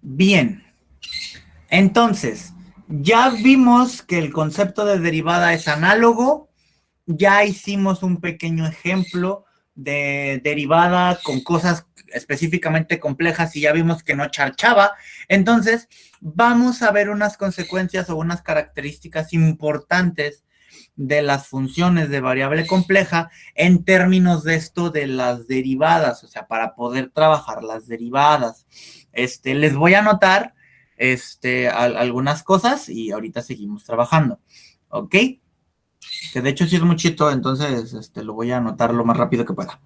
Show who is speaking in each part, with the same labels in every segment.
Speaker 1: Bien, entonces, ya vimos que el concepto de derivada es análogo, ya hicimos un pequeño ejemplo de derivada con cosas específicamente complejas y ya vimos que no charchaba. Entonces, vamos a ver unas consecuencias o unas características importantes de las funciones de variable compleja en términos de esto de las derivadas, o sea, para poder trabajar las derivadas. Les voy a anotar algunas cosas y ahorita seguimos trabajando, ¿ok? Que de hecho sí es muy chito, entonces lo voy a anotar lo más rápido que pueda.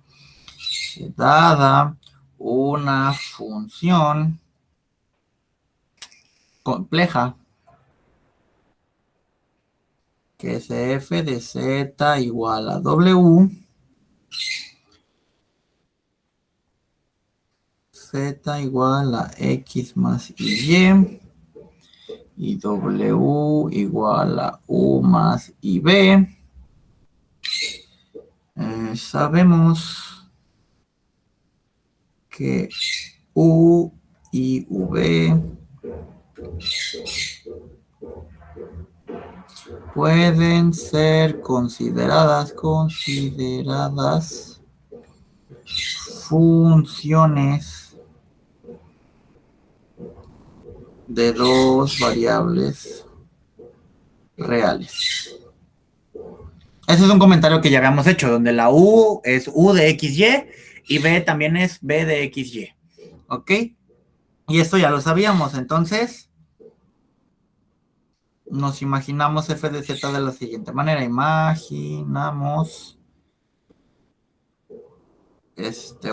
Speaker 1: Dada una función compleja que es f de z igual a w, z igual a x más y w igual a u más b. Sabemos que u y v pueden ser consideradas funciones de dos variables reales. Ese es un comentario que ya habíamos hecho, donde la u es u de xy y b también es b de xy. ¿Ok? Y esto ya lo sabíamos, entonces nos imaginamos f de z de la siguiente manera. Imaginamos,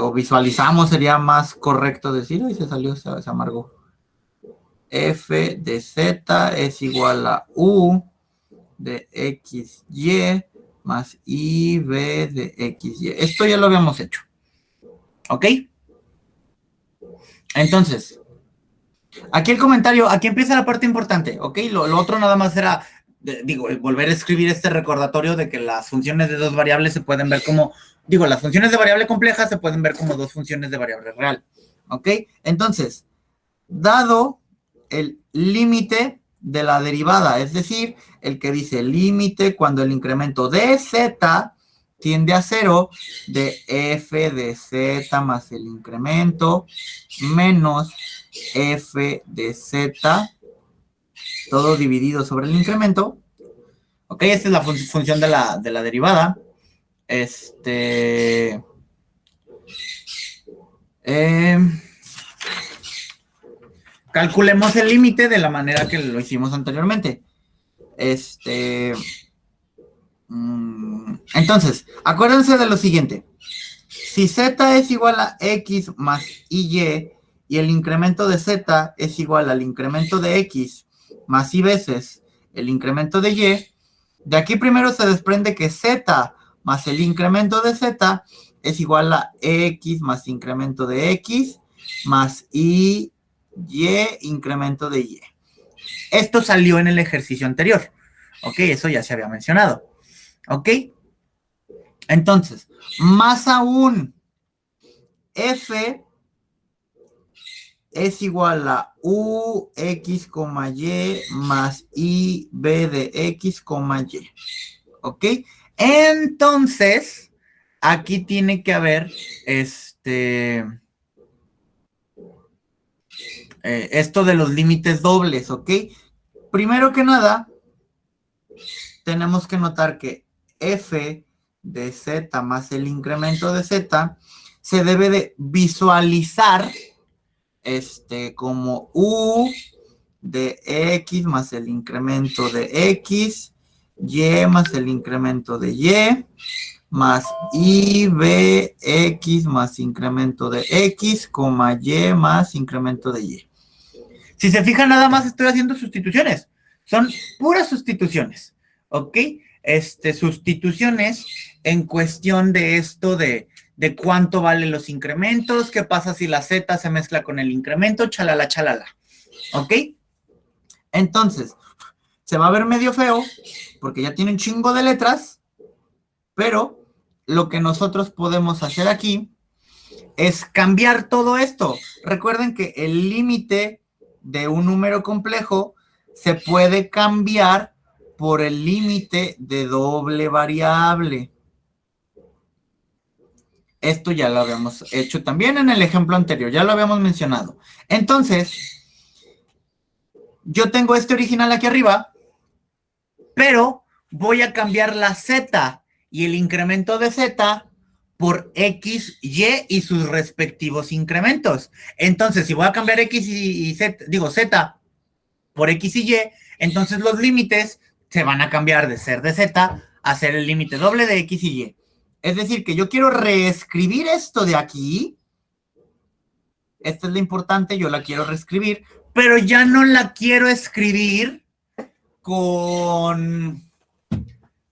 Speaker 1: o visualizamos, sería más correcto decir, y se salió, se amargó. F de z es igual a u de xy más ib de xy. Esto ya lo habíamos hecho. ¿Ok? Entonces, aquí el comentario, aquí empieza la parte importante, ¿ok? Lo otro nada más era, volver a escribir este recordatorio de que las funciones de dos variables se pueden ver como, las funciones de variable compleja se pueden ver como dos funciones de variable real, ¿ok? Entonces, dado el límite de la derivada, es decir, el que dice límite cuando el incremento de z tiende a 0 de f de z más el incremento menos f de z, todo dividido sobre el incremento. Ok, esta es la función de la derivada. Calculemos el límite de la manera que lo hicimos anteriormente. Entonces, acuérdense de lo siguiente. Si z es igual a x más y el incremento de z es igual al incremento de x más y veces el incremento de y, de aquí primero se desprende que z más el incremento de z es igual a x más incremento de x más y incremento de y. Esto salió en el ejercicio anterior. Ok, eso ya se había mencionado. Ok. Entonces, más aún, f es igual a u x, y más i b de x, y. ¿Ok? Entonces, aquí tiene que haber esto de los límites dobles, ¿ok? Primero que nada, tenemos que notar que f de z más el incremento de z se debe de visualizar como u de x más el incremento de x, y más el incremento de y, más ibx más incremento de x, y más incremento de y. Si se fijan, nada más estoy haciendo sustituciones. Son puras sustituciones, ¿ok? Sustituciones en cuestión de esto de cuánto valen los incrementos, qué pasa si la z se mezcla con el incremento, chalala, chalala, ¿ok? Entonces, se va a ver medio feo, porque ya tiene un chingo de letras, pero lo que nosotros podemos hacer aquí es cambiar todo esto. Recuerden que el límite de un número complejo se puede cambiar por el límite de doble variable. Esto ya lo habíamos hecho también en el ejemplo anterior, ya lo habíamos mencionado. Entonces, yo tengo este original aquí arriba, pero voy a cambiar la z y el incremento de z por x, y sus respectivos incrementos. Entonces, si voy a cambiar x y z, digo z por x y, entonces los límites se van a cambiar de ser de z a ser el límite doble de x y y. Es decir, que yo quiero reescribir esto de aquí. Esta es la importante, yo la quiero reescribir, pero ya no la quiero escribir con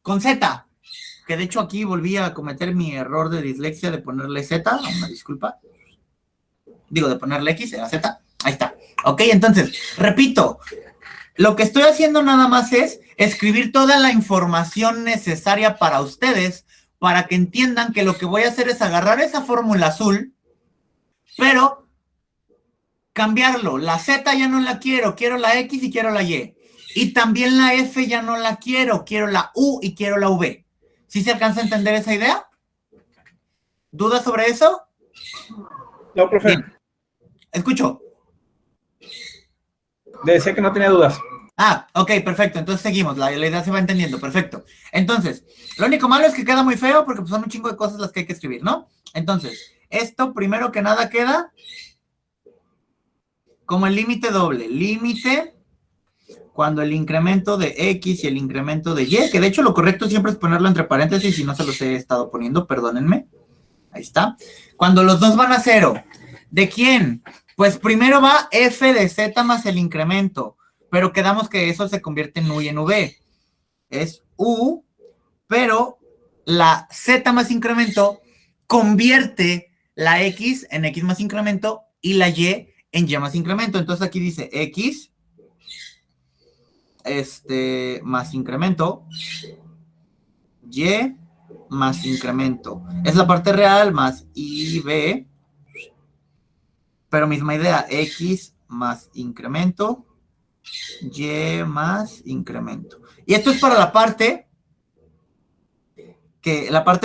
Speaker 1: z, que de hecho aquí volví a cometer mi error de dislexia de ponerle z, una disculpa. Digo, de ponerle x, era z, ahí está. Ok, entonces, repito, lo que estoy haciendo nada más es escribir toda la información necesaria para ustedes, para que entiendan que lo que voy a hacer es agarrar esa fórmula azul, pero cambiarlo. La z ya no la quiero la x y quiero la y. Y también la f ya no la quiero la u y quiero la v. ¿Sí se alcanza a entender esa idea? ¿Dudas sobre eso?
Speaker 2: No, profe.
Speaker 1: Bien. Escucho.
Speaker 2: Decía que no tenía dudas.
Speaker 1: Ah, ok, perfecto. Entonces seguimos. La idea se va entendiendo. Perfecto. Entonces, lo único malo es que queda muy feo porque pues, son un chingo de cosas las que hay que escribir, ¿no? Entonces, esto primero que nada queda como el límite doble. Límite cuando el incremento de x y el incremento de y, que de hecho lo correcto siempre es ponerlo entre paréntesis y no se los he estado poniendo, perdónenme. Ahí está. Cuando los dos van a 0. ¿De quién? Pues primero va f de z más el incremento, pero quedamos que eso se convierte en u y en v. Es u, pero la z más incremento convierte la x en x más incremento y la y en y más incremento. Entonces aquí dice x más incremento, y más incremento. Es la parte real más IB, pero misma idea, x más incremento, y más incremento. Y esto es para la parte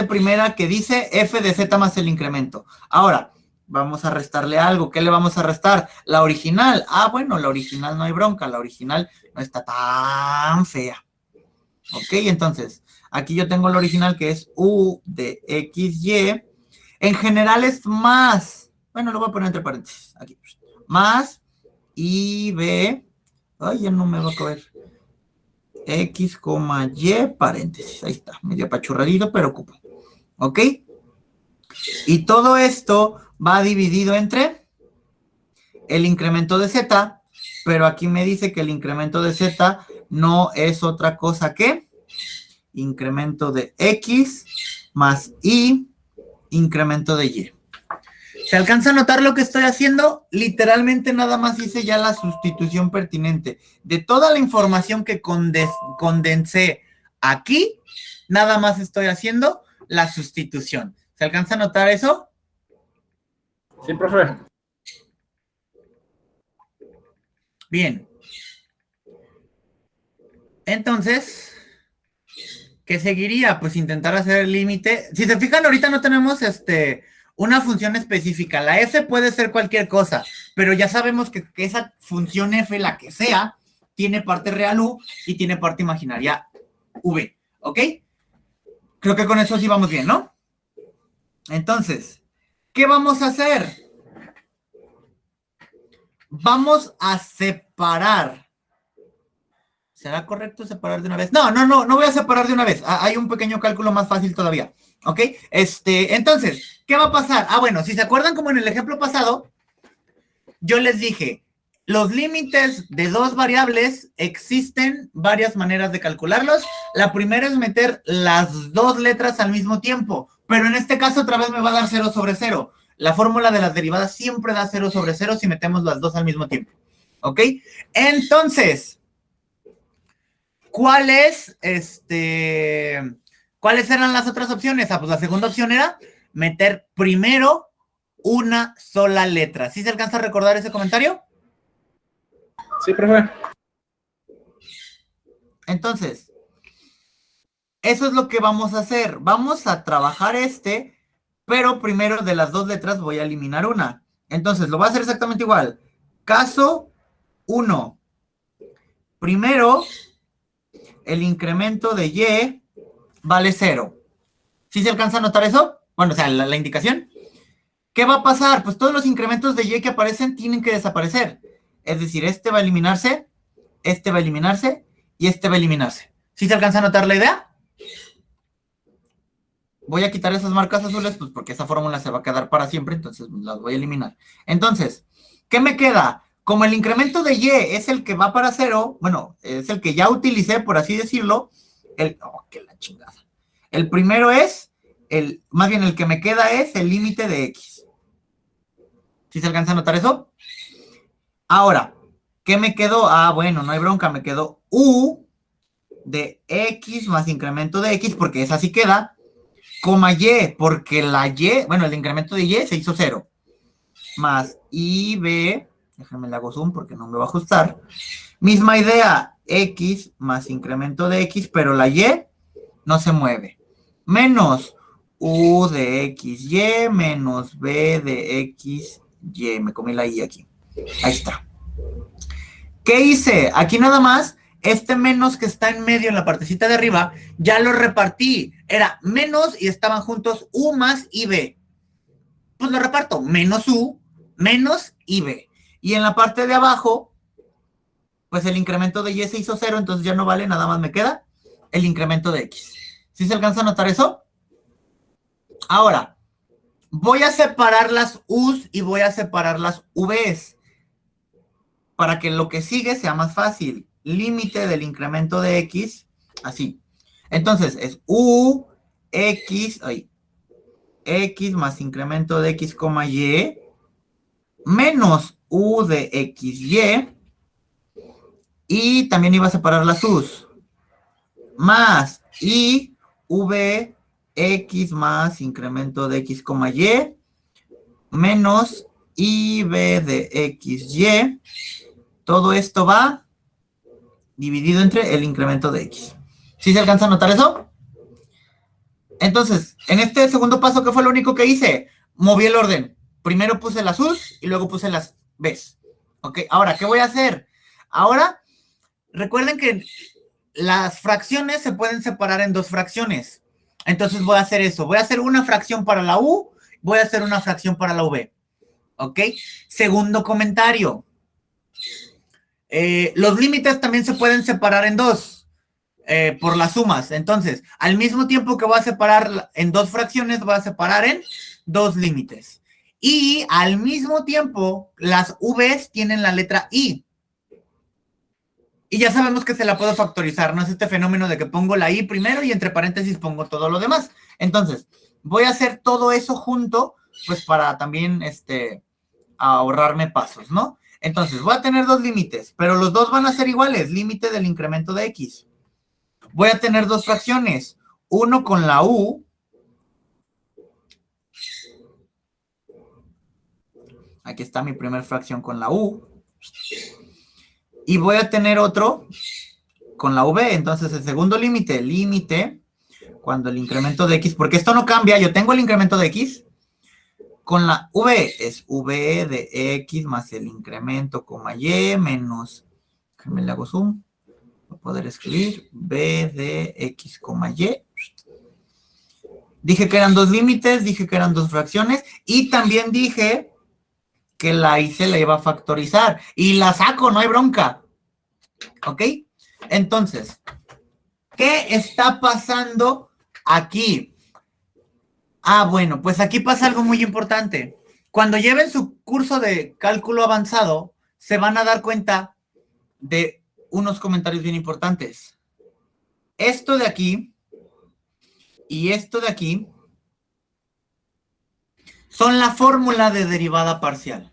Speaker 1: primera que dice f de z más el incremento. Ahora, vamos a restarle algo. ¿Qué le vamos a restar? La original. Ah, bueno, la original no hay bronca. La original no está tan fea. Ok, entonces, aquí yo tengo la original que es u de xy. En general es más. Bueno, lo voy a poner entre paréntesis. Aquí. Más ib. Ay, ya no me va a caber. X, y, paréntesis. Ahí está. Medio apachurradito, pero ocupo. ¿Ok? Y todo esto va dividido entre el incremento de z, pero aquí me dice que el incremento de z no es otra cosa que incremento de x más y incremento de y. ¿Se alcanza a notar lo que estoy haciendo? Literalmente nada más hice ya la sustitución pertinente. De toda la información que condensé aquí, nada más estoy haciendo la sustitución. ¿Se alcanza a notar eso?
Speaker 2: Sí, profe.
Speaker 1: Bien. Entonces, ¿qué seguiría? Pues intentar hacer el límite. Si se fijan, ahorita no tenemos una función específica. La f puede ser cualquier cosa, pero ya sabemos que esa función f, la que sea, tiene parte real u y tiene parte imaginaria v. ¿Ok? Creo que con eso sí vamos bien, ¿no? Entonces, ¿qué vamos a hacer? Vamos a separar. ¿Será correcto separar de una vez? No voy a separar de una vez. Hay un pequeño cálculo más fácil todavía. ¿Ok? Entonces, ¿qué va a pasar? Ah, bueno, si se acuerdan como en el ejemplo pasado, yo les dije, los límites de dos variables existen varias maneras de calcularlos. La primera es meter las dos letras al mismo tiempo, pero en este caso otra vez me va a dar 0 sobre 0. La fórmula de las derivadas siempre da 0 sobre 0 si metemos las dos al mismo tiempo. ¿Ok? Entonces, ¿cuáles eran las otras opciones? Ah, pues la segunda opción era meter primero una sola letra. ¿Sí se alcanza a recordar ese comentario?
Speaker 2: Sí, profe.
Speaker 1: Entonces, eso es lo que vamos a hacer. Vamos a trabajar pero primero de las dos letras voy a eliminar una. Entonces, lo voy a hacer exactamente igual. Caso 1. Primero, el incremento de Y vale 0. ¿Sí se alcanza a notar eso? Bueno, o sea, la indicación. ¿Qué va a pasar? Pues todos los incrementos de Y que aparecen tienen que desaparecer. Es decir, este va a eliminarse, este va a eliminarse y este va a eliminarse. ¿Sí se alcanza a notar la idea? Voy a quitar esas marcas azules, pues porque esa fórmula se va a quedar para siempre, entonces las voy a eliminar. Entonces, ¿qué me queda? Como el incremento de Y es el que va para 0, bueno, es el que ya utilicé, por así decirlo, que la chingada. El primero es, más bien el que me queda es el límite de X. ¿Sí se alcanza a notar eso? Ahora, ¿qué me quedó? Ah, bueno, no hay bronca, me quedó U de X más incremento de X, porque esa sí queda, coma Y, porque la Y, bueno, el incremento de Y se hizo 0, más IB, déjame le hago zoom porque no me va a ajustar, misma idea, X más incremento de X, pero la Y no se mueve, menos U de XY menos B de XY, me comí la Y aquí, ahí está. ¿Qué hice? Aquí nada más, este menos que está en medio en la partecita de arriba, ya lo repartí. Era menos y estaban juntos U más IB. Pues lo reparto, menos U, menos IB. Y en la parte de abajo, pues el incremento de Y se hizo 0, entonces ya no vale, nada más me queda el incremento de X. ¿Sí se alcanza a notar eso? Ahora, voy a separar las U's y voy a separar las V's, para que lo que sigue sea más fácil. Límite del incremento de X, así. Entonces, es U, X más incremento de X, Y, menos U de XY, y también iba a separar las U's, más I, V, X más incremento de X, Y, menos IB de XY. Todo esto va dividido entre el incremento de X. ¿Sí se alcanza a notar eso? Entonces, en este segundo paso, ¿qué fue lo único que hice? Moví el orden. Primero puse las U's y luego puse las B's. ¿Ok? Ahora, ¿qué voy a hacer? Ahora, recuerden que las fracciones se pueden separar en dos fracciones. Entonces voy a hacer eso. Voy a hacer una fracción para la U, voy a hacer una fracción para la V. ¿Ok? Segundo comentario. Los límites también se pueden separar en dos. Por las sumas. Entonces, al mismo tiempo que voy a separar en dos fracciones, voy a separar en dos límites. Y al mismo tiempo, las V's tienen la letra I. Y ya sabemos que se la puedo factorizar, ¿no? Es este fenómeno de que pongo la I primero y entre paréntesis pongo todo lo demás. Entonces, voy a hacer todo eso junto, pues para también ahorrarme pasos, ¿no? Entonces, voy a tener dos límites, pero los dos van a ser iguales, límite del incremento de X. Voy a tener dos fracciones, uno con la U, aquí está mi primera fracción con la U, y voy a tener otro con la V. Entonces el segundo límite, cuando el incremento de X, porque esto no cambia, yo tengo el incremento de X, con la V es V de X más el incremento, Y, menos, déjame le hago zoom, para poder escribir, B de X, Y. Dije que eran dos límites, dije que eran dos fracciones, y también dije que la I se la iba a factorizar, y la saco, no hay bronca. ¿Ok? Entonces, ¿qué está pasando aquí? Ah, bueno, pues aquí pasa algo muy importante. Cuando lleven su curso de cálculo avanzado, se van a dar cuenta de unos comentarios bien importantes. Esto de aquí y esto de aquí son la fórmula de derivada parcial,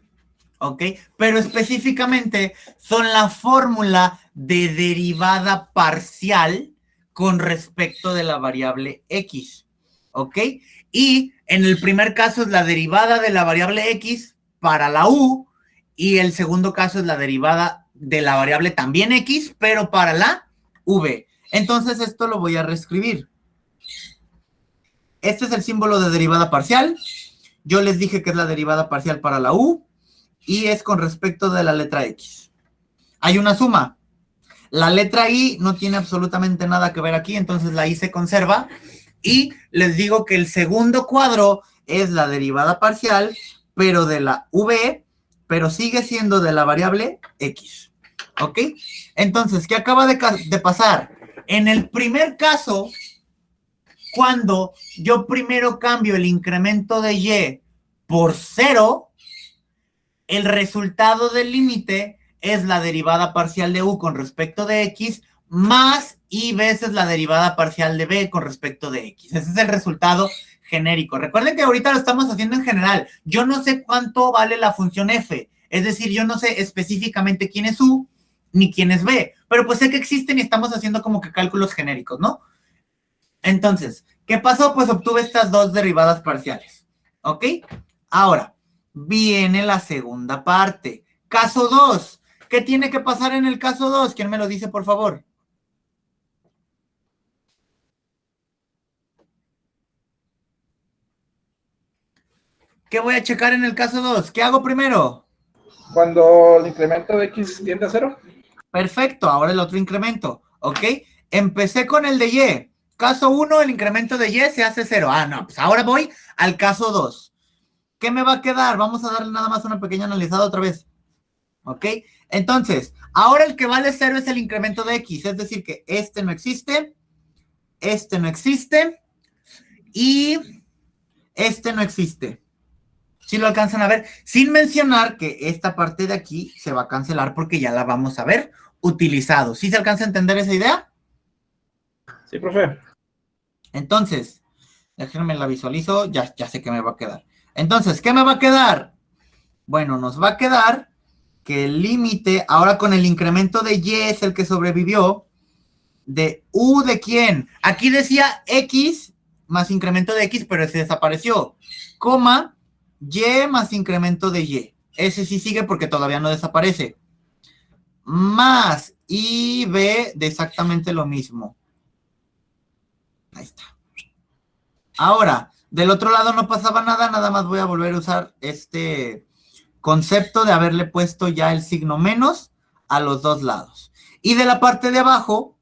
Speaker 1: ¿ok? Pero específicamente son la fórmula de derivada parcial con respecto de la variable X, ¿ok? Y en el primer caso es la derivada de la variable X para la U, y el segundo caso es la derivada de la variable también X, pero para la V. Entonces esto lo voy a reescribir. Este es el símbolo de derivada parcial. Yo les dije que es la derivada parcial para la U y es con respecto de la letra X. Hay una suma. La letra I no tiene absolutamente nada que ver aquí, entonces la I se conserva. Y les digo que el segundo cuadro es la derivada parcial, pero de la V, pero sigue siendo de la variable X. ¿Ok? Entonces, ¿qué acaba de pasar? En el primer caso, cuando yo primero cambio el incremento de Y por 0, el resultado del límite es la derivada parcial de U con respecto de X más I veces la derivada parcial de B con respecto de X. Ese es el resultado genérico. Recuerden que ahorita lo estamos haciendo en general. Yo no sé cuánto vale la función F. Es decir, yo no sé específicamente quién es U ni quién es B. Pero pues sé que existen y estamos haciendo como que cálculos genéricos, ¿no? Entonces, ¿qué pasó? Pues obtuve estas dos derivadas parciales. ¿Ok? Ahora, viene la segunda parte. Caso 2. ¿Qué tiene que pasar en el caso 2? ¿Quién me lo dice, por favor? ¿Qué voy a checar en el caso 2? ¿Qué hago primero?
Speaker 2: Cuando el incremento de X tiende a 0.
Speaker 1: Perfecto, ahora el otro incremento, ¿ok? Empecé con el de Y. Caso 1, el incremento de Y se hace 0. Ah, no, pues ahora voy al caso 2. ¿Qué me va a quedar? Vamos a darle nada más una pequeña analizada otra vez. ¿Ok? Entonces, ahora el que vale 0 es el incremento de X, es decir que este no existe y este no existe. ¿Sí lo alcanzan a ver? Sin mencionar que esta parte de aquí se va a cancelar porque ya la vamos a ver utilizado. ¿Sí se alcanza a entender esa idea?
Speaker 2: Sí, profe.
Speaker 1: Entonces, déjenme la visualizo, ya sé que me va a quedar. Entonces, ¿qué me va a quedar? Bueno, nos va a quedar que el límite, ahora con el incremento de Y es el que sobrevivió, de U de quién. Aquí decía X más incremento de X, pero ese desapareció. Coma, Y más incremento de Y. Ese sí sigue porque todavía no desaparece. Más IB de exactamente lo mismo. Ahí está. Ahora, del otro lado no pasaba nada, nada más voy a volver a usar este concepto de haberle puesto ya el signo menos a los dos lados. Y de la parte de abajo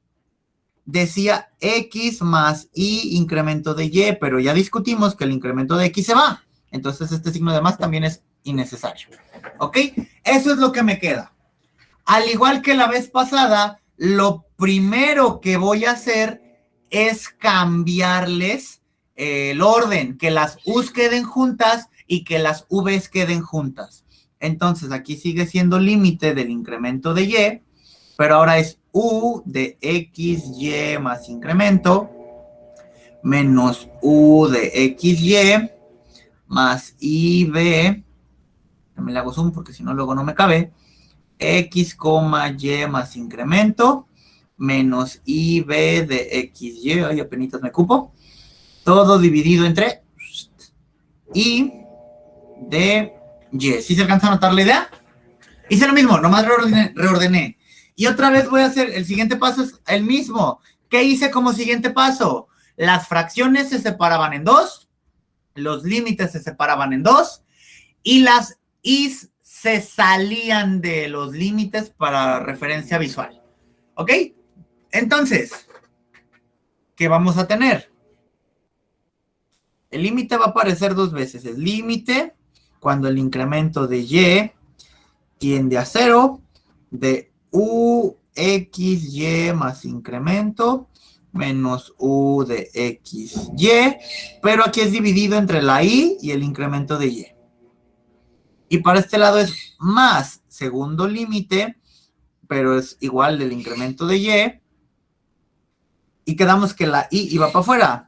Speaker 1: decía X más Y incremento de Y, pero ya discutimos que el incremento de X se va. Entonces este signo de más también es innecesario. ¿Ok? Eso es lo que me queda. Al igual que la vez pasada, lo primero que voy a hacer es cambiarles el orden, que las U's queden juntas y que las V's queden juntas. Entonces aquí sigue siendo límite del incremento de Y, pero ahora es U de XY más incremento menos U de XY más IB, me le hago zoom porque si no luego no me cabe, X, Y más incremento menos IB de XY, ay, apenitas me cupo, todo dividido entre I de Y. ¿Sí se alcanza a notar la idea? Hice lo mismo, nomás reordené. Y otra vez voy a hacer, el siguiente paso es el mismo. ¿Qué hice como siguiente paso? Las fracciones se separaban en dos, los límites se separaban en dos, y las I's se salían de los límites para referencia visual. ¿Ok? Entonces, ¿qué vamos a tener? El límite va a aparecer dos veces. El límite cuando el incremento de Y tiende a 0, de UXY más incremento menos U de XY, pero aquí es dividido entre la Y y el incremento de Y. Y para este lado es más segundo límite, pero es igual del incremento de Y. Y quedamos que la Y iba para afuera.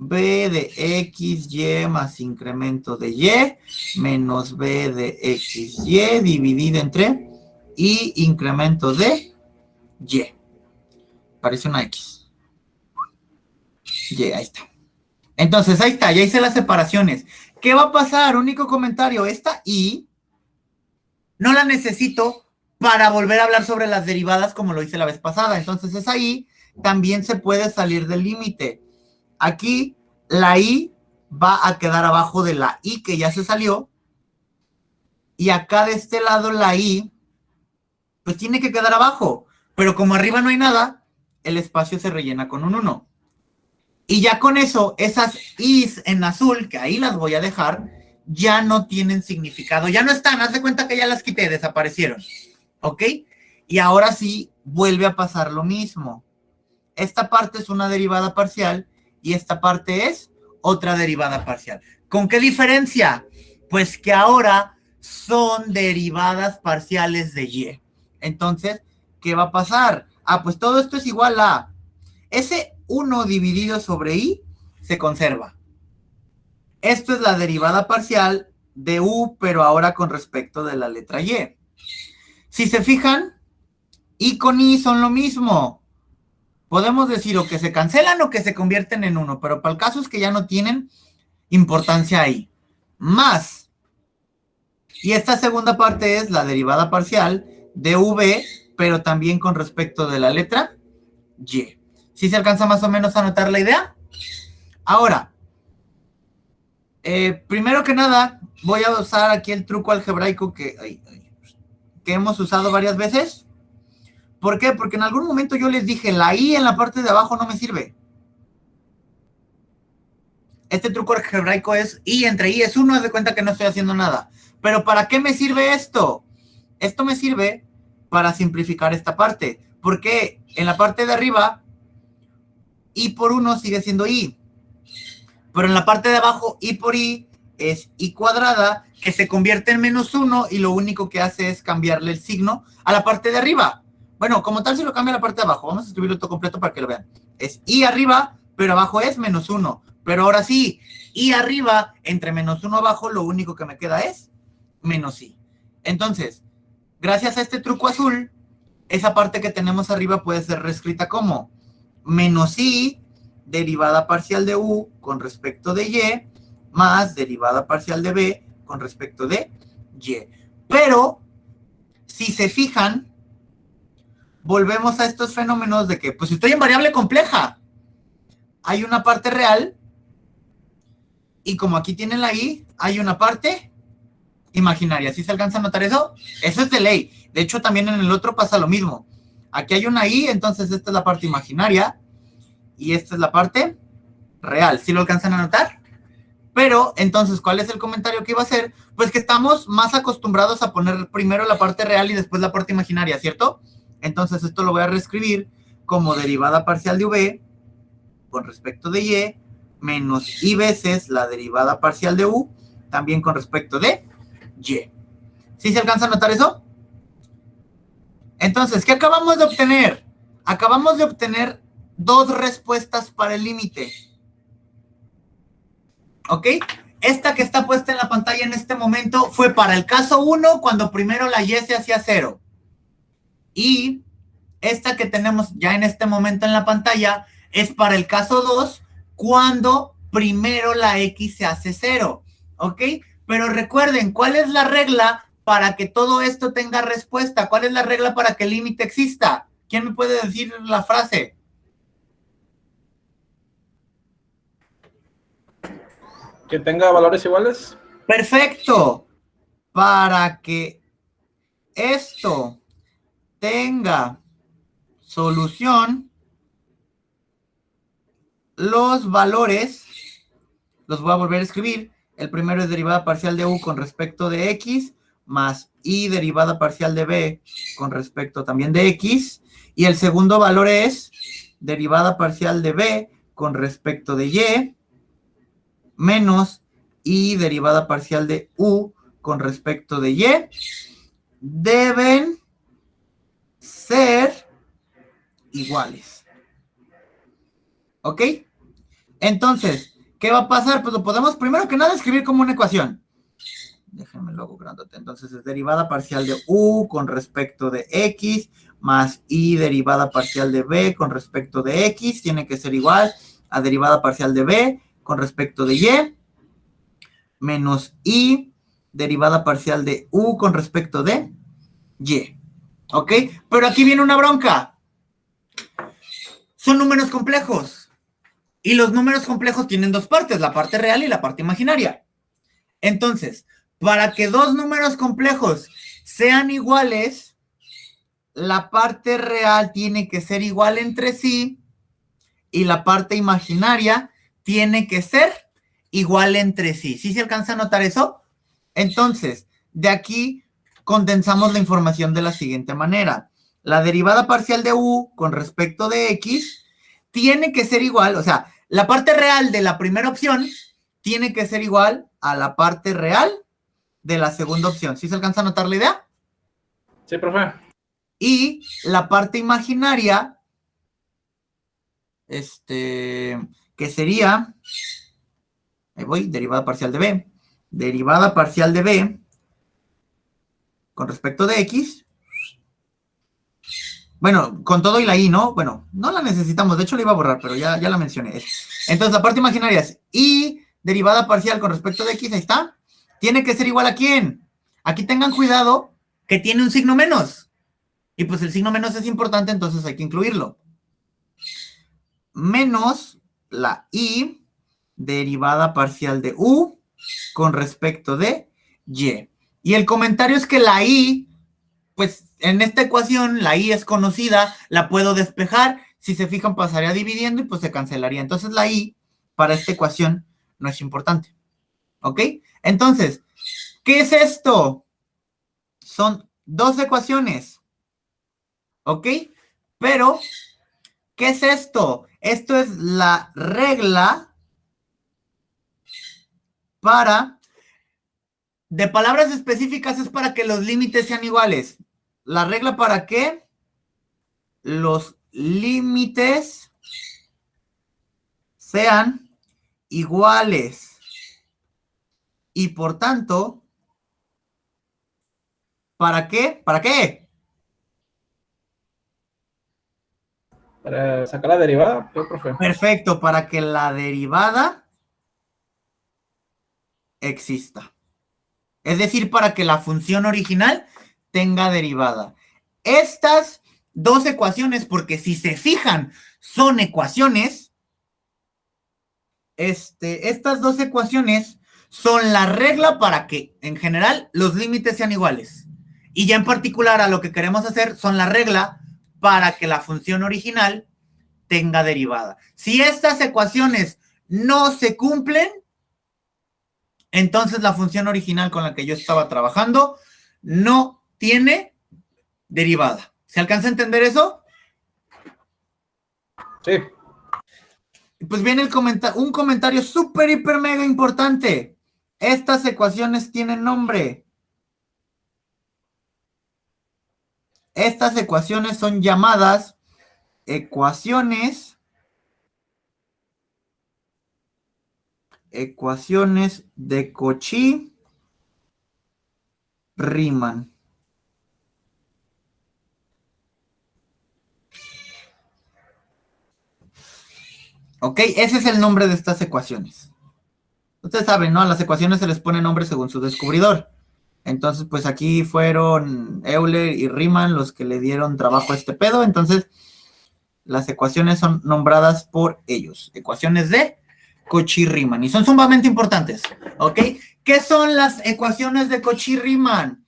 Speaker 1: B de XY más incremento de Y menos B de XY dividido entre Y incremento de Y. Parece una X. Y, ahí está. Entonces, ahí está, ya hice las separaciones. ¿Qué va a pasar? Único comentario, esta Y no la necesito para volver a hablar sobre las derivadas como lo hice la vez pasada. Entonces es ahí, también se puede salir del límite. Aquí la i va a quedar abajo de la i que ya se salió, y acá de este lado la i pues tiene que quedar abajo, pero como arriba no hay nada, el espacio se rellena con un 1. Y ya con eso, esas i's en azul, que ahí las voy a dejar, ya no tienen significado, ya no están, haz de cuenta que ya las quité, desaparecieron, ¿ok? Y ahora sí, vuelve a pasar lo mismo. Esta parte es una derivada parcial y esta parte es otra derivada parcial. ¿Con qué diferencia? Pues que ahora son derivadas parciales de y. Entonces, ¿qué va a pasar? Pues todo esto es igual a ese 1 dividido sobre i se conserva. Esto es la derivada parcial de u, pero ahora con respecto de la letra y. Si se fijan, i con i son lo mismo. Podemos decir o que se cancelan o que se convierten en 1, pero para el caso es que ya no tienen importancia ahí. Más. Y esta segunda parte es la derivada parcial de v, pero también con respecto de la letra y. ¿Sí se alcanza más o menos a notar la idea? Ahora, primero que nada, voy a usar aquí el truco algebraico que hemos usado varias veces. ¿Por qué? Porque en algún momento yo les dije, la i en la parte de abajo no me sirve. Este truco algebraico es i entre i es 1, haz de cuenta que no estoy haciendo nada. Pero ¿para qué me sirve esto? Esto me sirve para simplificar esta parte. Porque en la parte de arriba, i por 1 sigue siendo i. Pero en la parte de abajo, i por i es i cuadrada, que se convierte en menos 1 y lo único que hace es cambiarle el signo a la parte de arriba. Bueno, como tal, si lo cambia a la parte de abajo, vamos a escribirlo todo completo para que lo vean. Es i arriba, pero abajo es menos 1. Pero ahora sí, i arriba entre menos 1 abajo, lo único que me queda es menos i. Entonces, gracias a este truco azul, esa parte que tenemos arriba puede ser reescrita como menos i derivada parcial de u con respecto de y más derivada parcial de b con respecto de y. Pero, si se fijan, volvemos a estos fenómenos de que, pues si estoy en variable compleja, hay una parte real y como aquí tienen la i, hay una parte imaginaria. ¿Sí se alcanza a notar eso? Eso es de ley. De hecho, también en el otro pasa lo mismo. Aquí hay una i, entonces esta es la parte imaginaria y esta es la parte real. ¿Sí lo alcanzan a notar? Pero, entonces, ¿cuál es el comentario que iba a hacer? Pues que estamos más acostumbrados a poner primero la parte real y después la parte imaginaria, ¿cierto? Entonces, esto lo voy a reescribir como derivada parcial de v con respecto de y menos i veces la derivada parcial de u también con respecto de y. ¿Sí se alcanza a notar eso? Entonces, ¿qué acabamos de obtener? Acabamos de obtener dos respuestas para el límite. ¿Ok? Esta que está puesta en la pantalla en este momento fue para el caso 1, cuando primero la y se hacía 0. Y esta que tenemos ya en este momento en la pantalla es para el caso 2, cuando primero la x se hace 0. ¿Ok? Pero recuerden, ¿cuál es la regla para que todo esto tenga respuesta? ¿Cuál es la regla para que el límite exista? ¿Quién me puede decir la frase?
Speaker 2: Que tenga valores iguales.
Speaker 1: Perfecto. Para que esto tenga solución, los valores los voy a volver a escribir. El primero es derivada parcial de u con respecto de x, más y derivada parcial de b con respecto también de x. Y el segundo valor es derivada parcial de b con respecto de y, menos y derivada parcial de u con respecto de y. Deben ser iguales. ¿Ok? Entonces, ¿qué va a pasar? Pues lo podemos primero que nada escribir como una ecuación. Déjenme lo hago grandote. Entonces es derivada parcial de u con respecto de x más y derivada parcial de b con respecto de x. Tiene que ser igual a derivada parcial de b con respecto de y menos y derivada parcial de u con respecto de y. ¿Ok? Pero aquí viene una bronca. Son números complejos. Y los números complejos tienen dos partes, la parte real y la parte imaginaria. Entonces, para que dos números complejos sean iguales, la parte real tiene que ser igual entre sí y la parte imaginaria tiene que ser igual entre sí. ¿Sí se alcanza a notar eso? Entonces, de aquí condensamos la información de la siguiente manera. La derivada parcial de u con respecto de x tiene que ser igual, o sea, la parte real de la primera opción tiene que ser igual a la parte real de la segunda opción. ¿Sí se alcanza a notar la idea?
Speaker 2: Sí, profe.
Speaker 1: Y la parte imaginaria, que sería, ahí voy, derivada parcial de b. Derivada parcial de b con respecto de x. Bueno, con todo y la i, ¿no? Bueno, no la necesitamos, de hecho la iba a borrar, pero ya la mencioné. Entonces la parte imaginaria es y derivada parcial con respecto de x, ahí está. Tiene que ser igual a quién. Aquí tengan cuidado que tiene un signo menos. Y pues el signo menos es importante, entonces hay que incluirlo. Menos la i derivada parcial de u con respecto de y. Y el comentario es que la i, pues en esta ecuación la i es conocida, la puedo despejar, si se fijan pasaría dividiendo y pues se cancelaría. Entonces la i para esta ecuación no es importante. ¿Ok? Entonces, ¿qué es esto? Son dos ecuaciones. ¿Ok? Pero, ¿qué es esto? Esto es la regla para, de palabras específicas es para que los límites sean iguales. ¿La regla para qué? Los límites sean iguales. Y por tanto, ¿para qué? ¿Para qué?
Speaker 2: Para sacar la derivada, sí, profe.
Speaker 1: Perfecto, para que la derivada exista. Es decir, para que la función original tenga derivada. Estas dos ecuaciones, porque si se fijan, son ecuaciones. Estas dos ecuaciones son la regla para que, en general, los límites sean iguales. Y ya en particular a lo que queremos hacer son la regla para que la función original tenga derivada. Si estas ecuaciones no se cumplen, entonces la función original con la que yo estaba trabajando no tiene derivada. ¿Se alcanza a entender eso?
Speaker 2: Sí.
Speaker 1: Pues viene un comentario súper, hiper, mega importante. Estas ecuaciones tienen nombre. Estas ecuaciones son llamadas ecuaciones de Cauchy-Riemann. ¿Ok? Ese es el nombre de estas ecuaciones. Ustedes saben, ¿no? A las ecuaciones se les pone nombre según su descubridor. Entonces, pues aquí fueron Euler y Riemann los que le dieron trabajo a este pedo. Entonces, las ecuaciones son nombradas por ellos. Ecuaciones de Cauchy-Riemann. Y son sumamente importantes. ¿Ok? ¿Qué son las ecuaciones de Cauchy-Riemann?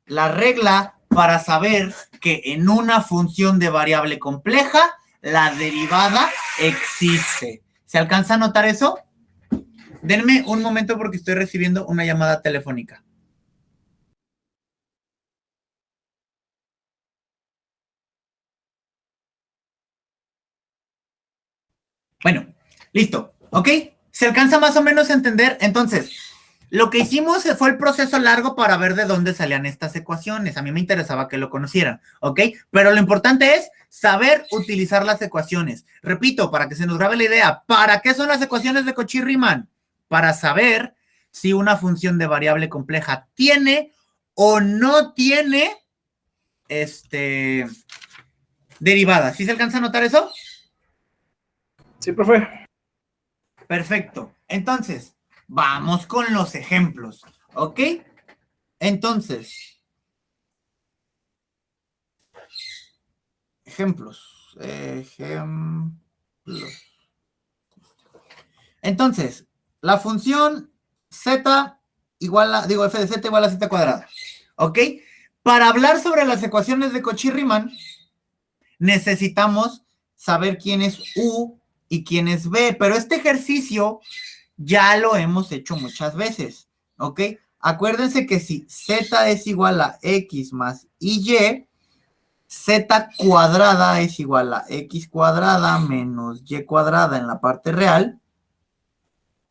Speaker 1: La regla para saber que en una función de variable compleja, la derivada existe. ¿Se alcanza a notar eso? Denme un momento porque estoy recibiendo una llamada telefónica. Bueno, listo, ¿ok? ¿Se alcanza más o menos a entender? Entonces, lo que hicimos fue el proceso largo para ver de dónde salían estas ecuaciones. A mí me interesaba que lo conocieran, ¿ok? Pero lo importante es saber utilizar las ecuaciones. Repito, para que se nos grabe la idea, ¿para qué son las ecuaciones de Cauchy-Riemann? Para saber si una función de variable compleja tiene o no tiene derivada. ¿Sí se alcanza a notar eso?
Speaker 2: Sí, profe.
Speaker 1: Perfecto. Entonces, vamos con los ejemplos, ¿ok? Entonces, Ejemplos. Entonces, la función z igual a, f de z igual a z cuadrada. ¿Ok? Para hablar sobre las ecuaciones de Cauchy-Riemann, necesitamos saber quién es u y quién es b, pero este ejercicio ya lo hemos hecho muchas veces. ¿Ok? Acuérdense que si z es igual a x más y, z cuadrada es igual a x cuadrada menos y cuadrada en la parte real,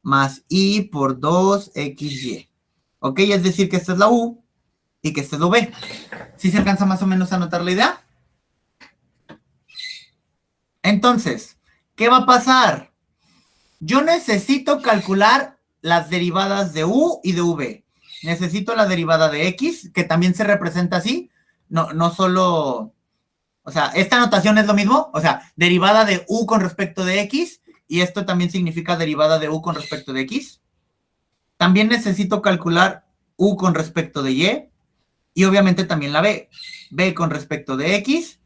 Speaker 1: más y por 2xy. ¿Ok? Es decir, que esta es la u y que esta es la b. ¿Sí se alcanza más o menos a notar la idea? Entonces, ¿qué va a pasar? Yo necesito calcular las derivadas de u y de v. Necesito la derivada de x, que también se representa así. No solo... O sea, esta notación es lo mismo. O sea, derivada de u con respecto de x. Y esto también significa derivada de u con respecto de x. También necesito calcular u con respecto de y. Y obviamente también la b. B con respecto de x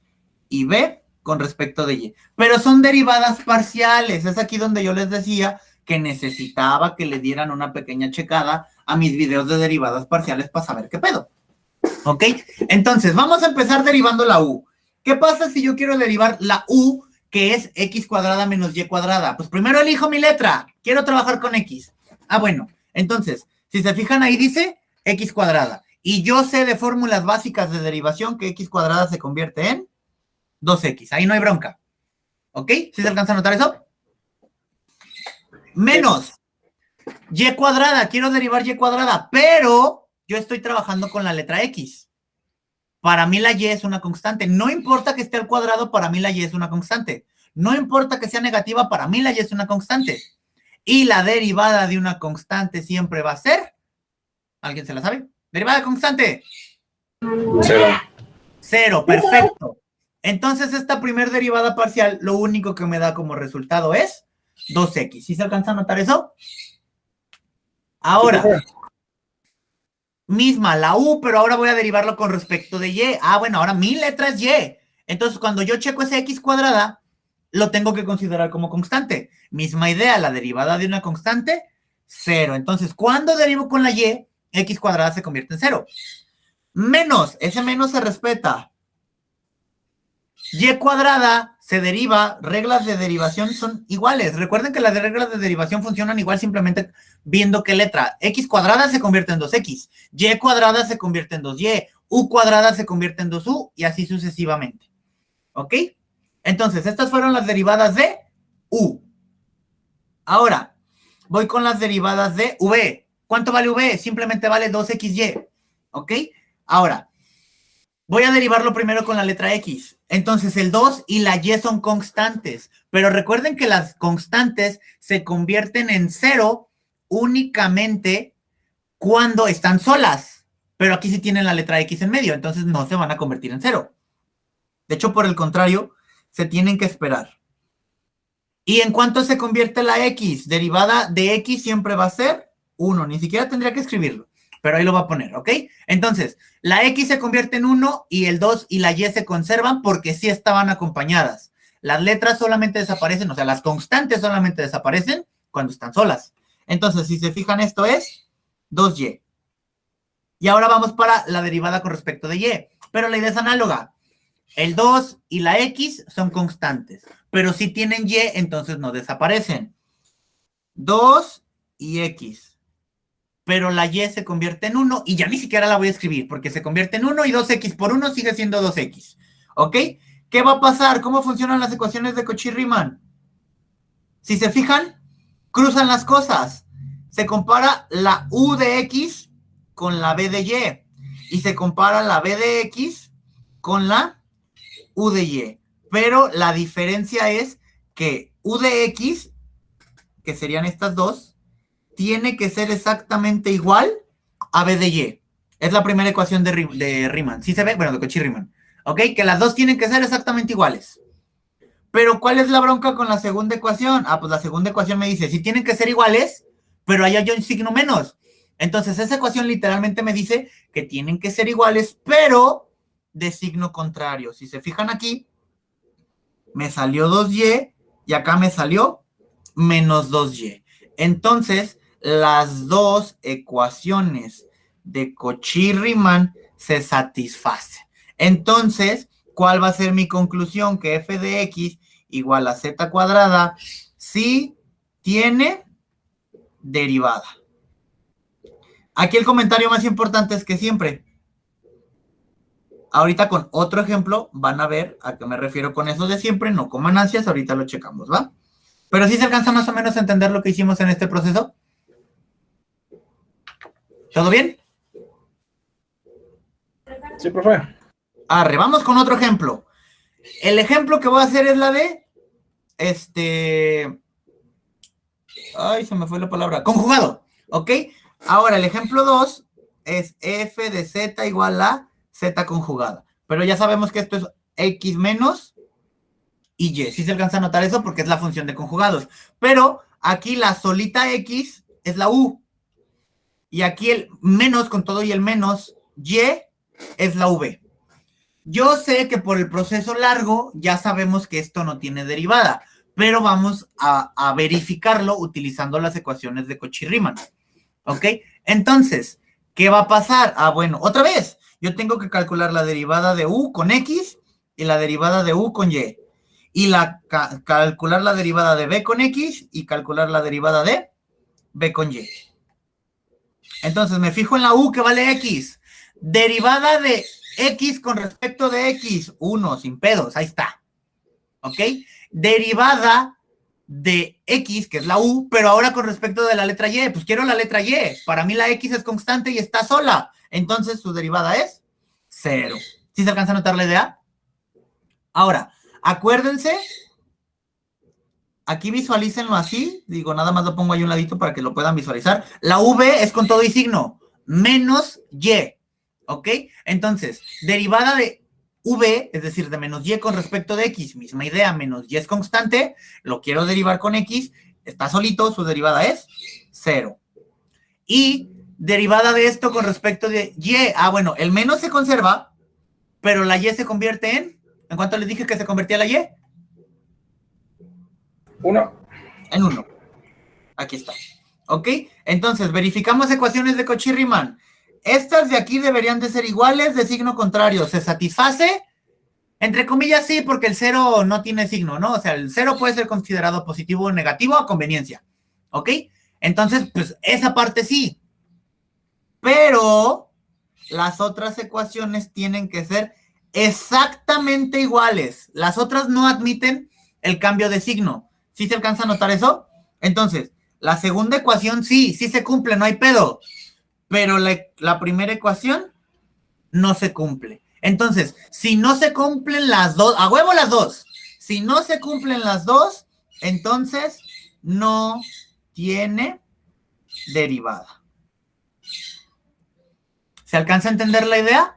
Speaker 1: y b con respecto de y. Pero son derivadas parciales. Es aquí donde yo les decía que necesitaba que le dieran una pequeña checada a mis videos de derivadas parciales para saber qué pedo. ¿Ok? Entonces, vamos a empezar derivando la u. ¿Qué pasa si yo quiero derivar la u, que es x cuadrada menos y cuadrada? Pues primero elijo mi letra. Quiero trabajar con x. Ah, bueno. Entonces, si se fijan ahí dice x cuadrada. Y yo sé de fórmulas básicas de derivación que x cuadrada se convierte en 2x. Ahí no hay bronca. ¿Ok? ¿Sí se alcanza a notar eso? Menos y cuadrada. Quiero derivar y cuadrada, pero yo estoy trabajando con la letra x. Para mí la y es una constante. No importa que esté al cuadrado, para mí la y es una constante. No importa que sea negativa, para mí la y es una constante. Y la derivada de una constante siempre va a ser... ¿Alguien se la sabe? Derivada de constante.
Speaker 2: 0.
Speaker 1: 0, perfecto. Entonces esta primer derivada parcial, lo único que me da como resultado es 2x. ¿Sí se alcanza a notar eso? Ahora, misma, la u, pero ahora voy a derivarlo con respecto de y. Ah, bueno, ahora mi letra es y. Entonces, cuando yo checo ese x cuadrada, lo tengo que considerar como constante. Misma idea, la derivada de una constante, 0. Entonces, cuando derivo con la y, x cuadrada se convierte en 0. Menos, ese menos se respeta. Y cuadrada se deriva, reglas de derivación son iguales. Recuerden que las reglas de derivación funcionan igual simplemente viendo qué letra. X cuadrada se convierte en 2x, y cuadrada se convierte en 2y, u cuadrada se convierte en 2u y así sucesivamente. ¿Ok? Entonces, estas fueron las derivadas de u. Ahora, voy con las derivadas de v. ¿Cuánto vale v? Simplemente vale 2xy. ¿Ok? Ahora, voy a derivarlo primero con la letra x. Entonces, el 2 y la y son constantes. Pero recuerden que las constantes se convierten en 0 únicamente cuando están solas. Pero aquí sí tienen la letra x en medio, entonces no se van a convertir en 0. De hecho, por el contrario, se tienen que esperar. ¿Y en cuánto se convierte la x? Derivada de x siempre va a ser 1. Ni siquiera tendría que escribirlo, pero ahí lo va a poner, ¿ok? Entonces, la x se convierte en 1 y el 2 y la y se conservan porque sí estaban acompañadas. Las letras solamente desaparecen, o sea, las constantes solamente desaparecen cuando están solas. Entonces, si se fijan, esto es 2y. Y ahora vamos para la derivada con respecto de y. Pero la idea es análoga. El 2 y la x son constantes, pero si tienen y, entonces no desaparecen. 2 y x. Pero la y se convierte en 1 y ya ni siquiera la voy a escribir porque se convierte en 1 y 2x por 1 sigue siendo 2x. ¿Ok? ¿Qué va a pasar? ¿Cómo funcionan las ecuaciones de Cauchy-Riemann? Si se fijan, cruzan las cosas. Se compara la u de x con la b de y. Y se compara la b de x con la u de y. Pero la diferencia es que u de x, que serían estas dos, tiene que ser exactamente igual a b de y. Es la primera ecuación de Riemann. ¿Sí se ve? Bueno, de Cauchy-Riemann. ¿Ok? Que las dos tienen que ser exactamente iguales. Pero ¿cuál es la bronca con la segunda ecuación? Ah, pues la segunda ecuación me dice, sí tienen que ser iguales, pero ahí hay un signo menos. Entonces esa ecuación literalmente me dice que tienen que ser iguales, pero de signo contrario. Si se fijan aquí, me salió 2y y acá me salió menos 2y. Entonces, las dos ecuaciones de Cauchy-Riemann se satisfacen. Entonces, ¿cuál va a ser mi conclusión? Que f de x igual a z cuadrada sí tiene derivada. Aquí el comentario más importante es que siempre, ahorita con otro ejemplo, van a ver a qué me refiero con eso de siempre, no coman ansias, ahorita lo checamos, ¿va? Pero sí se alcanza más o menos a entender lo que hicimos en este proceso. ¿Todo bien?
Speaker 2: Sí, profe.
Speaker 1: Arre, vamos con otro ejemplo. El ejemplo que voy a hacer es la de, ay, se me fue la palabra, conjugado, ¿ok? Ahora, el ejemplo 2 es f de z igual a z conjugada. Pero ya sabemos que esto es x menos y y. Sí se alcanza a notar eso porque es la función de conjugados. Pero aquí la solita x es la u. Y aquí el menos con todo y el menos y es la v. Yo sé que por el proceso largo ya sabemos que esto no tiene derivada, pero vamos a verificarlo utilizando las ecuaciones de Cauchy-Riemann. ¿Ok? Entonces, ¿qué va a pasar? Ah, bueno, otra vez, yo tengo que calcular la derivada de u con x y la derivada de u con y. Y calcular la derivada de b con x y calcular la derivada de b con y. Entonces, me fijo en la u que vale x. Derivada de x con respecto de x. 1, sin pedos, ahí está. ¿Ok? Derivada de x, que es la u, pero ahora con respecto de la letra y. Pues quiero la letra y. Para mí la x es constante y está sola. Entonces, su derivada es 0. ¿Sí se alcanza a notar la idea? Ahora, acuérdense, aquí visualícenlo así. Digo, nada más lo pongo ahí un ladito para que lo puedan visualizar. La v es con todo y signo. Menos y. ¿Ok? Entonces, derivada de v, es decir, de menos y con respecto de x, misma idea, menos y es constante, lo quiero derivar con x, está solito, su derivada es 0. Y derivada de esto con respecto de y, bueno, el menos se conserva, pero la y se convierte ¿en cuánto les dije que se convertía la y?
Speaker 2: 1.
Speaker 1: En 1. Aquí está. ¿Ok? Entonces, verificamos ecuaciones de Cauchy-Riemann. Estas de aquí deberían de ser iguales, de signo contrario. ¿Se satisface? Entre comillas, sí, porque el 0 no tiene signo, ¿no? O sea, el 0 puede ser considerado positivo o negativo a conveniencia. ¿Ok? Entonces, pues, esa parte sí. Pero las otras ecuaciones tienen que ser exactamente iguales. Las otras no admiten el cambio de signo. ¿Sí se alcanza a notar eso? Entonces, la segunda ecuación sí se cumple, no hay pedo. Pero la primera ecuación no se cumple. Entonces, si no se cumplen las dos, a huevo las dos. Si no se cumplen las dos, entonces no tiene derivada. ¿Se alcanza a entender la idea?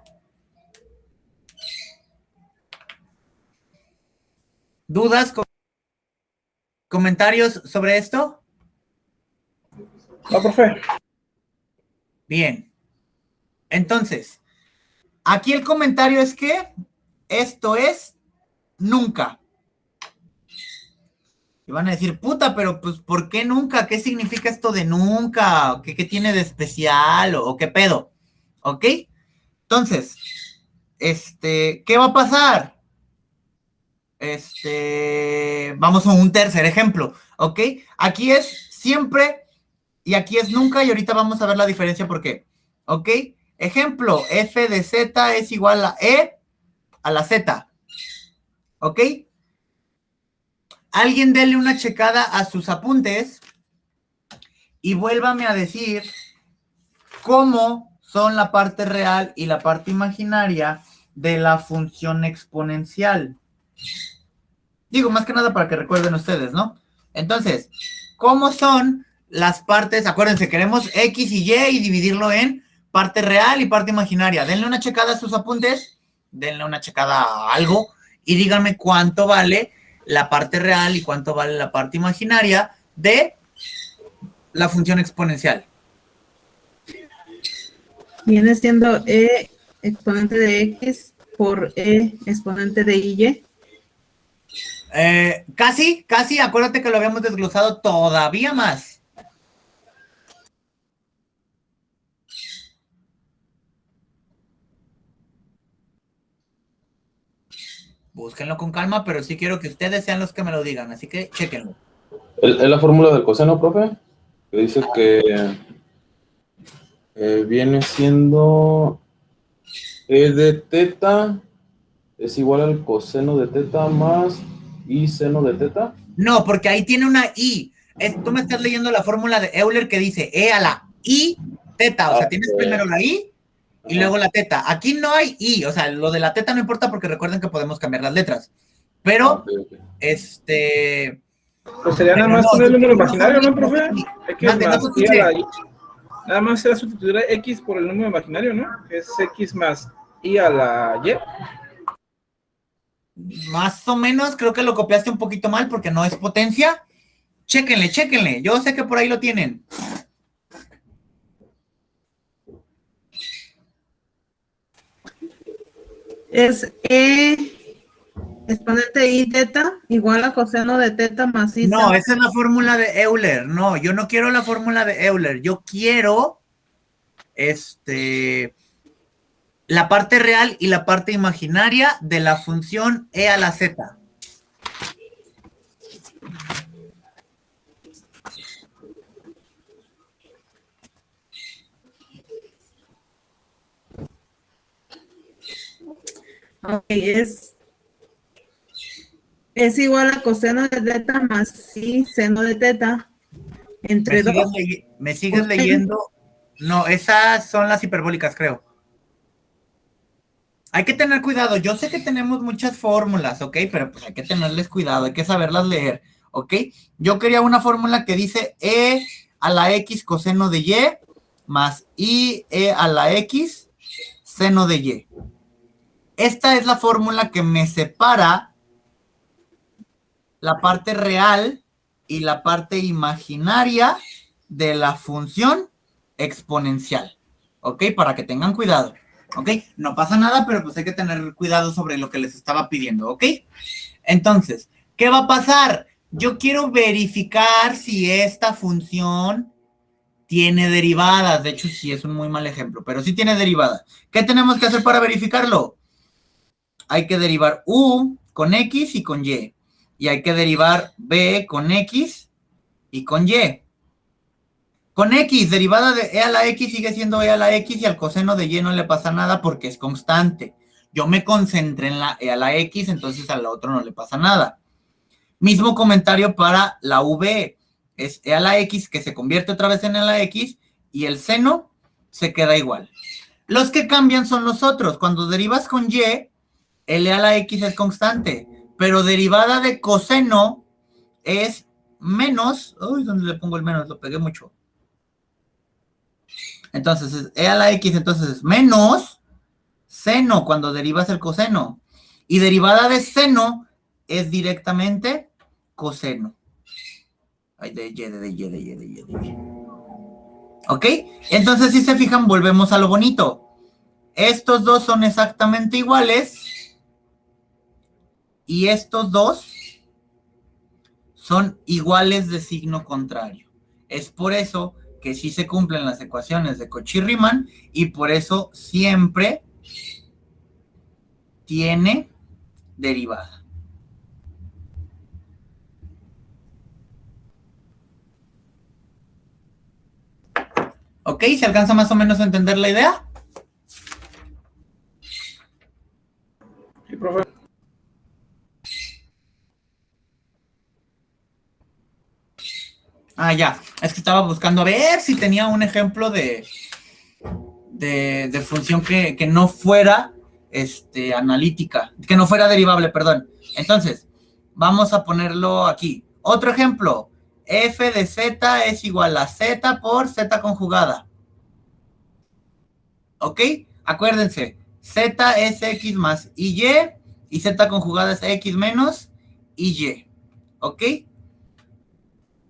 Speaker 1: ¿Dudas? ¿Comentarios sobre esto?
Speaker 2: No, profe.
Speaker 1: Bien. Entonces, aquí el comentario es que esto es nunca. Y van a decir, puta, pero pues, ¿por qué nunca? ¿Qué significa esto de nunca? ¿Qué tiene de especial? ¿O qué pedo? ¿Ok? Entonces, ¿qué va a pasar? Vamos a un tercer ejemplo, ¿ok? Aquí es siempre y aquí es nunca y ahorita vamos a ver la diferencia por qué, ¿ok? Ejemplo, f de z es igual a e a la z, ¿ok? Alguien dele una checada a sus apuntes y vuélvame a decir cómo son la parte real y la parte imaginaria de la función exponencial. Digo, más que nada para que recuerden ustedes, ¿no? Entonces, ¿cómo son las partes? Acuérdense, queremos x y y dividirlo en parte real y parte imaginaria. Denle una checada a sus apuntes, denle una checada a algo y díganme cuánto vale la parte real y cuánto vale la parte imaginaria de la función exponencial.
Speaker 3: Viene siendo e exponente de x por e exponente de y.
Speaker 1: Casi, acuérdate que lo habíamos desglosado todavía más. Búsquenlo con calma, pero sí quiero que ustedes sean los que me lo digan, así que chéquenlo.
Speaker 4: ¿Es la fórmula del coseno, profe? Que dice que viene siendo E de teta es igual al coseno de teta más I seno de teta.
Speaker 1: No, porque ahí tiene una I. Tú me estás leyendo la fórmula de Euler que dice E a la I teta. O sea, tienes primero la I y luego la teta. Aquí no hay I. O sea, lo de la teta no importa porque recuerden que podemos cambiar las letras. Pero,
Speaker 2: Pues sería nada más poner el número imaginario, ¿no, profe? X más I a la I. Nada más será sustituir a X por el número imaginario, ¿no? Es X más I a la Y.
Speaker 1: Más o menos, creo que lo copiaste un poquito mal porque no es potencia. Chéquenle. Yo sé que por ahí lo tienen.
Speaker 3: Es exponente I teta igual a coseno de teta más I.
Speaker 1: No, esa es la fórmula de Euler. No, yo no quiero la fórmula de Euler. Yo quiero la parte real y la parte imaginaria de la función e a la z.
Speaker 3: Ok, es igual a coseno de teta más I seno de teta entre 2.
Speaker 1: ¿Me sigues leyendo? No, esas son las hiperbólicas, creo. Hay que tener cuidado. Yo sé que tenemos muchas fórmulas, ¿ok? Pero pues hay que tenerles cuidado, hay que saberlas leer, ¿ok? Yo quería una fórmula que dice E a la X coseno de Y más I E a la X seno de Y. Esta es la fórmula que me separa la parte real y la parte imaginaria de la función exponencial, ¿ok? Para que tengan cuidado, ¿ok? No pasa nada, pero pues hay que tener cuidado sobre lo que les estaba pidiendo, ¿ok? Entonces, ¿qué va a pasar? Yo quiero verificar si esta función tiene derivadas. De hecho, sí es un muy mal ejemplo, pero sí tiene derivadas. ¿Qué tenemos que hacer para verificarlo? Hay que derivar U con X y con Y. Y hay que derivar B con X y con Y. Con X, derivada de E a la X sigue siendo E a la X y al coseno de Y no le pasa nada porque es constante. Yo me concentré en la E a la X, entonces al otro no le pasa nada. Mismo comentario para la V. Es E a la X que se convierte otra vez en E a la X y el seno se queda igual. Los que cambian son los otros. Cuando derivas con Y, el E a la X es constante, pero derivada de coseno es menos. Uy, ¿dónde le pongo el menos? Lo pegué mucho. Entonces, es E a la X, entonces es menos seno cuando derivas el coseno. Y derivada de seno es directamente coseno. Ay, de Y. ¿Ok? Entonces, si se fijan, volvemos a lo bonito. Estos dos son exactamente iguales. Y estos dos son iguales de signo contrario. Es por eso que sí se cumplen las ecuaciones de Cauchy-Riemann y por eso siempre tiene derivada. ¿Ok? ¿Se alcanza más o menos a entender la idea?
Speaker 2: Sí, profe.
Speaker 1: Ah, ya. Es que estaba buscando a ver si tenía un ejemplo de función que no fuera analítica, que no fuera derivable, perdón. Entonces, vamos a ponerlo aquí. Otro ejemplo. F de z es igual a z por z conjugada. ¿Ok? Acuérdense, z es x más y z conjugada es x menos y. ¿Ok?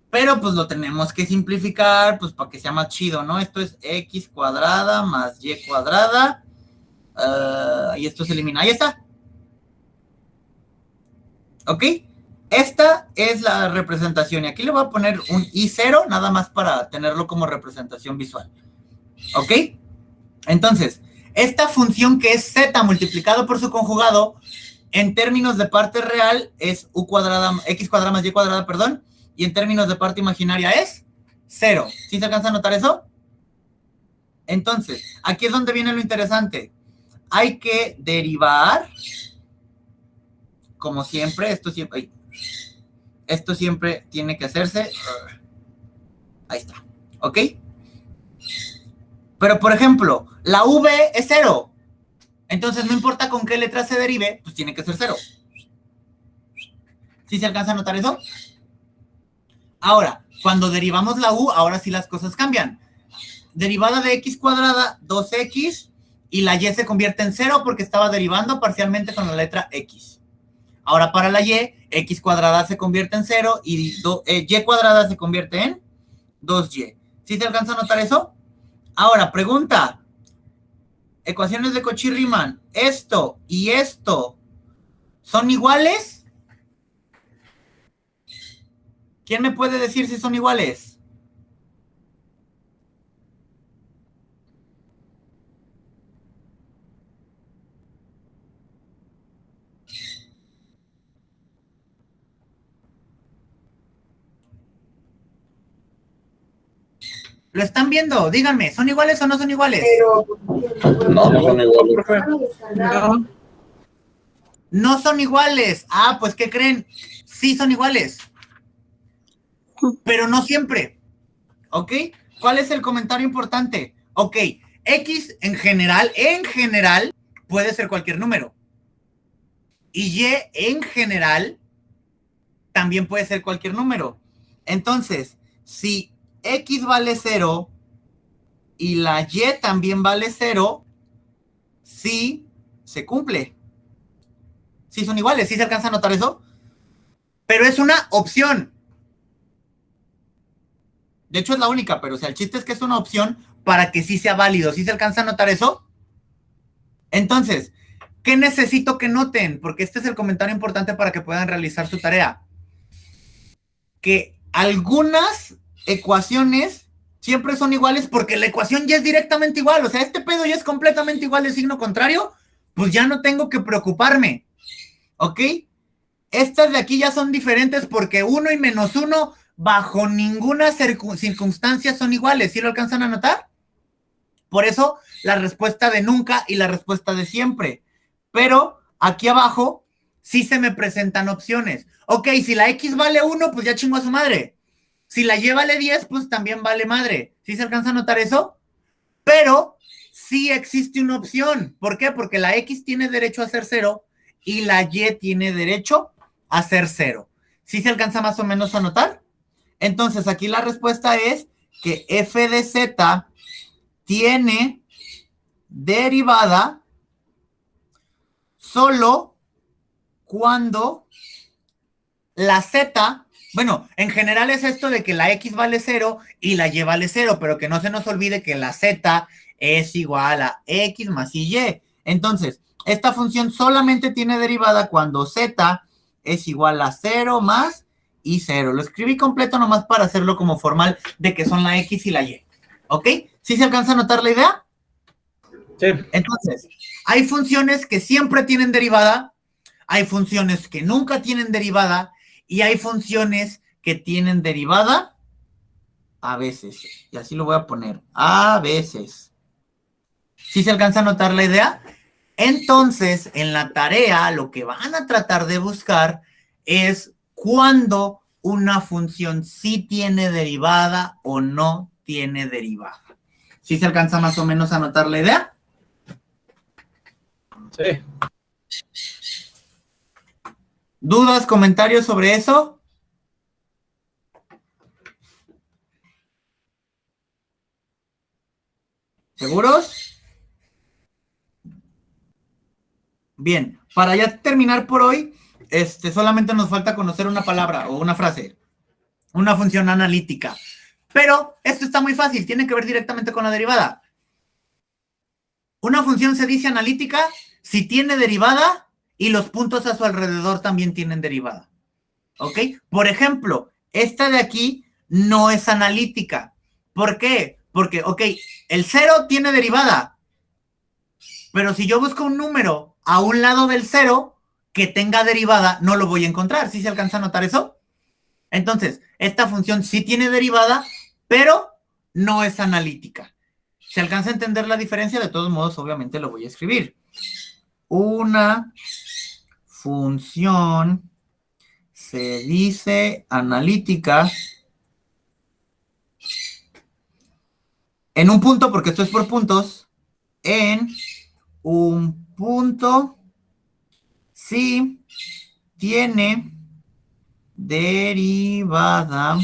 Speaker 1: Pero pues lo tenemos que simplificar, pues para que sea más chido, ¿no? Esto es x cuadrada más y cuadrada. Y esto se elimina. Ahí está. ¿Ok? Esta es la representación y aquí le voy a poner un I0 nada más para tenerlo como representación visual. ¿Ok? Entonces, esta función que es z multiplicado por su conjugado, en términos de parte real es u cuadrada, x cuadrada más y cuadrada, perdón, y en términos de parte imaginaria es 0. ¿Sí se alcanza a notar eso? Entonces, aquí es donde viene lo interesante. Hay que derivar, como siempre, esto siempre tiene que hacerse. Ahí está, ¿ok? Pero, por ejemplo, la v es 0. Entonces, no importa con qué letra se derive, pues tiene que ser 0. ¿Sí se alcanza a notar eso? Ahora, cuando derivamos la u, ahora sí las cosas cambian. Derivada de x cuadrada, 2x, y la y se convierte en 0 porque estaba derivando parcialmente con la letra x. Ahora para la y, x cuadrada se convierte en 0 y y cuadrada se convierte en 2y. ¿Sí se alcanza a notar eso? Ahora, pregunta. Ecuaciones de Cauchy-Riemann. ¿Esto y esto son iguales? ¿Quién me puede decir si son iguales? ¿Lo están viendo? Díganme, ¿son iguales o no son iguales?
Speaker 4: No, no son iguales.
Speaker 3: No.
Speaker 1: No son iguales. Ah, pues, ¿qué creen? Sí son iguales. Pero no siempre. ¿Ok? ¿Cuál es el comentario importante? Ok, X en general, puede ser cualquier número. Y Y en general también puede ser cualquier número. Entonces, si X vale 0 y la Y también vale 0, sí se cumple. Sí son iguales, sí se alcanza a notar eso. Pero es una opción. De hecho es la única, pero o sea, el chiste es que es una opción para que sí sea válido. ¿Sí se alcanza a notar eso? Entonces, ¿qué necesito que noten? Porque este es el comentario importante para que puedan realizar su tarea. Que algunas ecuaciones siempre son iguales porque la ecuación ya es directamente igual. O sea, este pedo ya es completamente igual de signo contrario, pues ya no tengo que preocuparme. ¿Ok? Estas de aquí ya son diferentes porque 1 y menos 1 bajo ninguna circunstancia son iguales. ¿Sí lo alcanzan a notar? Por eso la respuesta de nunca y la respuesta de siempre. Pero aquí abajo sí se me presentan opciones. Ok, si la X vale 1, pues ya chingo a su madre. Si la Y vale 10, pues también vale madre. ¿Sí se alcanza a notar eso? Pero sí existe una opción. ¿Por qué? Porque la X tiene derecho a ser 0 y la Y tiene derecho a ser 0. ¿Sí se alcanza más o menos a notar? Entonces, aquí la respuesta es que f de z tiene derivada solo cuando la z, bueno, en general es esto de que la x vale 0 y la y vale 0, pero que no se nos olvide que la z es igual a x más y. Entonces, esta función solamente tiene derivada cuando z es igual a 0 más y 0. Lo escribí completo nomás para hacerlo como formal de que son la x y la y. ¿Ok? ¿Sí se alcanza a notar la idea?
Speaker 2: Sí.
Speaker 1: Entonces, hay funciones que siempre tienen derivada, hay funciones que nunca tienen derivada y hay funciones que tienen derivada a veces. Y así lo voy a poner, a veces. ¿Sí se alcanza a notar la idea? Entonces, en la tarea, lo que van a tratar de buscar es cuándo una función sí tiene derivada o no tiene derivada. ¿Sí se alcanza más o menos a notar la idea?
Speaker 2: Sí.
Speaker 1: ¿Dudas, comentarios sobre eso? ¿Seguros? Bien, para ya terminar por hoy, solamente nos falta conocer una palabra o una frase, una función analítica. Pero esto está muy fácil, tiene que ver directamente con la derivada. Una función se dice analítica si tiene derivada y los puntos a su alrededor también tienen derivada. ¿Ok? Por ejemplo, esta de aquí no es analítica. ¿Por qué? Porque, ok, el 0 tiene derivada, pero si yo busco un número a un lado del 0 que tenga derivada, no lo voy a encontrar. ¿Sí se alcanza a notar eso? Entonces, esta función sí tiene derivada, pero no es analítica. ¿Se alcanza a entender la diferencia? De todos modos, obviamente lo voy a escribir. Una función se dice analítica en un punto, porque esto es por puntos, en un punto si tiene derivada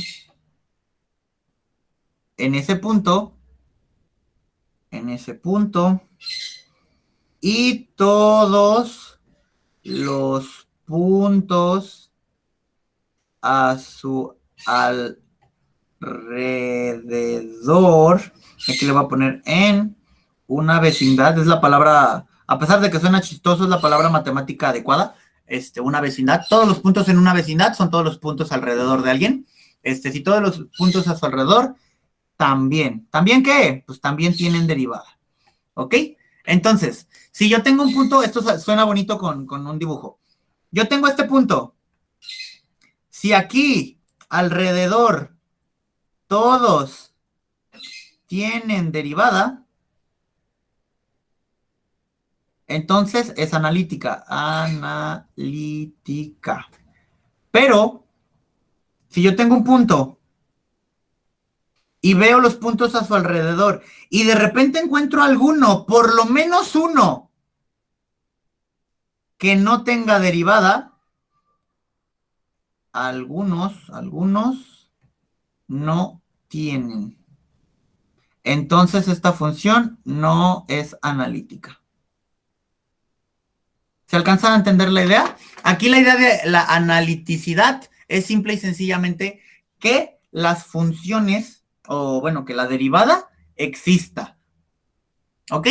Speaker 1: en ese punto, y todos los puntos a su alrededor, aquí le voy a poner en una vecindad, es la palabra, a pesar de que suena chistoso, es la palabra matemática adecuada, una vecindad, todos los puntos en una vecindad son todos los puntos alrededor de alguien, si todos los puntos a su alrededor, ¿también qué? Pues también tienen derivada, ¿ok? Entonces, si yo tengo un punto, esto suena bonito con un dibujo, yo tengo este punto, si aquí alrededor todos tienen derivada, entonces es analítica. Pero, si yo tengo un punto y veo los puntos a su alrededor y de repente encuentro alguno, por lo menos uno, que no tenga derivada, algunos no tienen. Entonces esta función no es analítica. ¿Se alcanza a entender la idea? Aquí la idea de la analiticidad es simple y sencillamente que las funciones, o bueno, que la derivada exista. ¿Ok?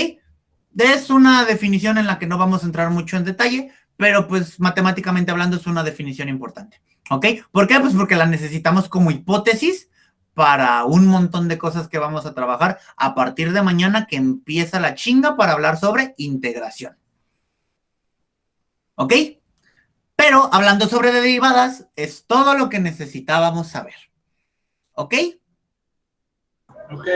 Speaker 1: Es una definición en la que no vamos a entrar mucho en detalle, pero pues matemáticamente hablando es una definición importante. ¿Ok? ¿Por qué? Pues porque la necesitamos como hipótesis para un montón de cosas que vamos a trabajar a partir de mañana, que empieza la chinga para hablar sobre integración. ¿Ok? Pero hablando sobre derivadas, es todo lo que necesitábamos saber. ¿Ok?
Speaker 2: Ok.